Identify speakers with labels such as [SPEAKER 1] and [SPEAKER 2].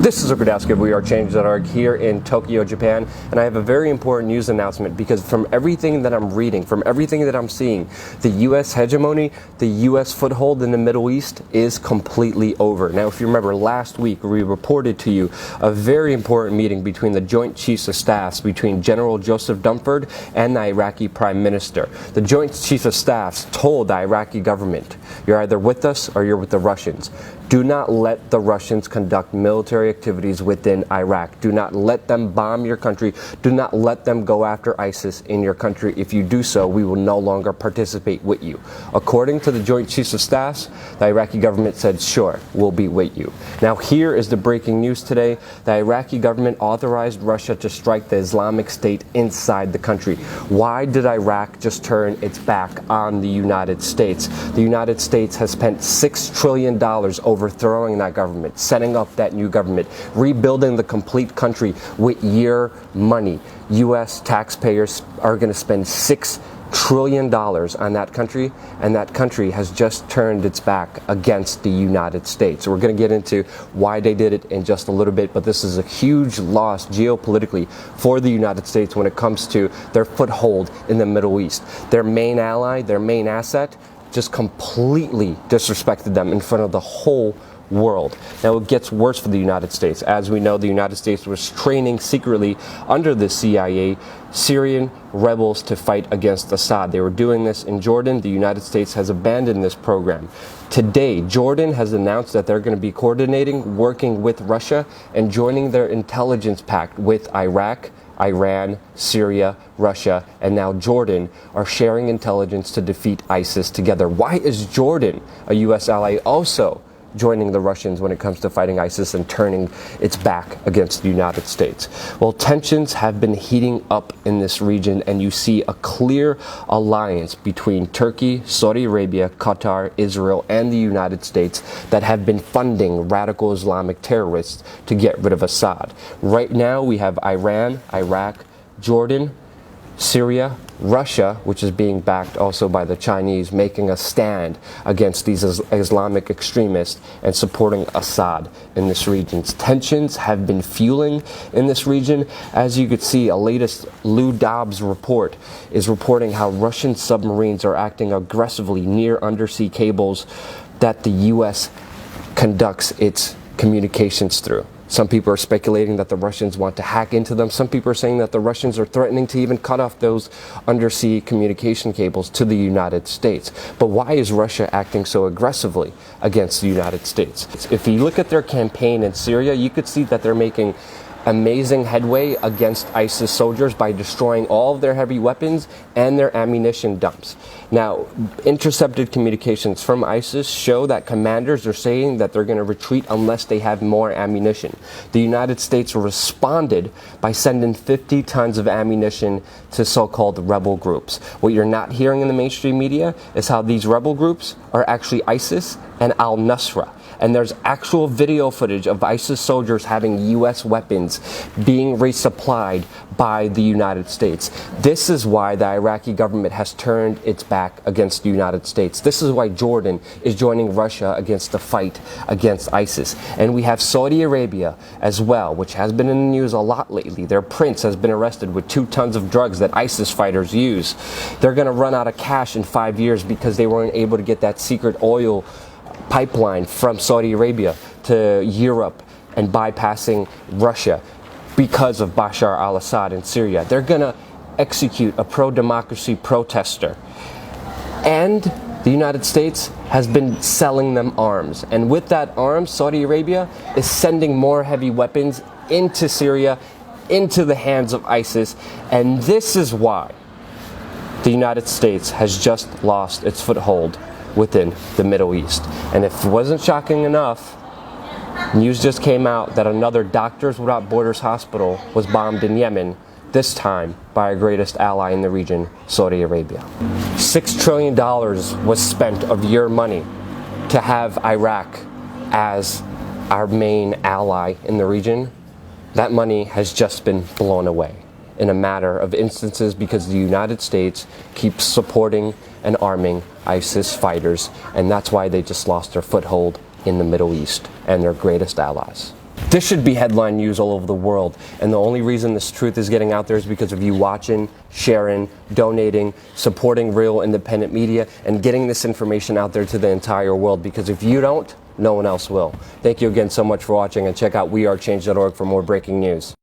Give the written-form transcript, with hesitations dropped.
[SPEAKER 1] This is Okudowski of WeAreChange.org here in Tokyo, Japan, and I have a very important news announcement because from everything that I'm reading, from everything that I'm seeing, the U.S. hegemony, the U.S. foothold in the Middle East is completely over. Now, if you remember, last week we reported to you a very important meeting between the Joint Chiefs of Staffs, between General Joseph Dunford and the Iraqi Prime Minister. The Joint Chiefs of Staffs told the Iraqi government, you're either with us or you're with the Russians. Do not let the Russians conduct military activities within Iraq. Do not let them bomb your country. Do not let them go after ISIS in your country. If you do so, we will no longer participate with you. According to the Joint Chiefs of Staffs, the Iraqi government said, sure, we'll be with you. Now here is the breaking news today. The Iraqi government authorized Russia to strike the Islamic State inside the country. Why did Iraq just turn its back on the United States? The United States has spent $6 trillion overthrowing that government, setting up that new government, rebuilding the complete country with your money. U.S. taxpayers are going to spend $6 trillion on that country, and that country has just turned its back against the United States. We're going to get into why they did it in just a little bit, but this is a huge loss geopolitically for the United States when it comes to their foothold in the Middle East. Their main ally, their main asset, just completely disrespected them in front of the whole world. Now it gets worse for the United States. As we know, the United States was training secretly under the CIA Syrian rebels to fight against Assad. They were doing this in Jordan. The United States has abandoned this program. Today, Jordan has announced that they're going to be coordinating, working with Russia, and joining their intelligence pact with Iraq, Iran, Syria, Russia, and now Jordan are sharing intelligence to defeat ISIS together. Why is Jordan, a U.S. ally, also joining the Russians when it comes to fighting ISIS and turning its back against the United States? Well, tensions have been heating up in this region, and you see a clear alliance between Turkey, Saudi Arabia, Qatar, Israel, and the United States that have been funding radical Islamic terrorists to get rid of Assad. Right now, we have Iran, Iraq, Jordan, Syria, Russia, which is being backed also by the Chinese, making a stand against these Islamic extremists and supporting Assad in this region. Tensions have been fueling in this region. As you could see, a latest Lou Dobbs report is reporting how Russian submarines are acting aggressively near undersea cables that the U.S. conducts its communications through. Some people are speculating that the Russians want to hack into them. Some people are saying that the Russians are threatening to even cut off those undersea communication cables to the United States. But why is Russia acting so aggressively against the United States? If you look at their campaign in Syria, you could see that they're making amazing headway against ISIS soldiers by destroying all of their heavy weapons and their ammunition dumps. Now, intercepted communications from ISIS show that commanders are saying that they're going to retreat unless they have more ammunition. The United States responded by sending 50 tons of ammunition to so-called rebel groups. What you're not hearing in the mainstream media is how these rebel groups are actually ISIS and al-Nusra. And there's actual video footage of ISIS soldiers having U.S. weapons being resupplied by the United States. This is why the Iraqi government has turned its back against the United States. This is why Jordan is joining Russia against the fight against ISIS. And we have Saudi Arabia as well, which has been in the news a lot lately. Their prince has been arrested with 2 tons of drugs that ISIS fighters use. They're going to run out of cash in 5 years because they weren't able to get that secret oil pipeline from Saudi Arabia to Europe and bypassing Russia because of Bashar al-Assad in Syria. They're going to execute a pro-democracy protester. And the United States has been selling them arms. And with that arms, Saudi Arabia is sending more heavy weapons into Syria, into the hands of ISIS. And this is why the United States has just lost its foothold within the Middle East. And if it wasn't shocking enough, news just came out that another Doctors Without Borders hospital was bombed in Yemen, this time by our greatest ally in the region, Saudi Arabia. $6 trillion was spent of your money to have Iraq as our main ally in the region. That money has just been blown away in a matter of instances because the United States keeps supporting and arming ISIS fighters, and that's why they just lost their foothold in the Middle East and their greatest allies. This should be headline news all over the world, and the only reason this truth is getting out there is because of you watching, sharing, donating, supporting real independent media, and getting this information out there to the entire world, because if you don't, no one else will. Thank you again so much for watching, and check out WeAreChange.org for more breaking news.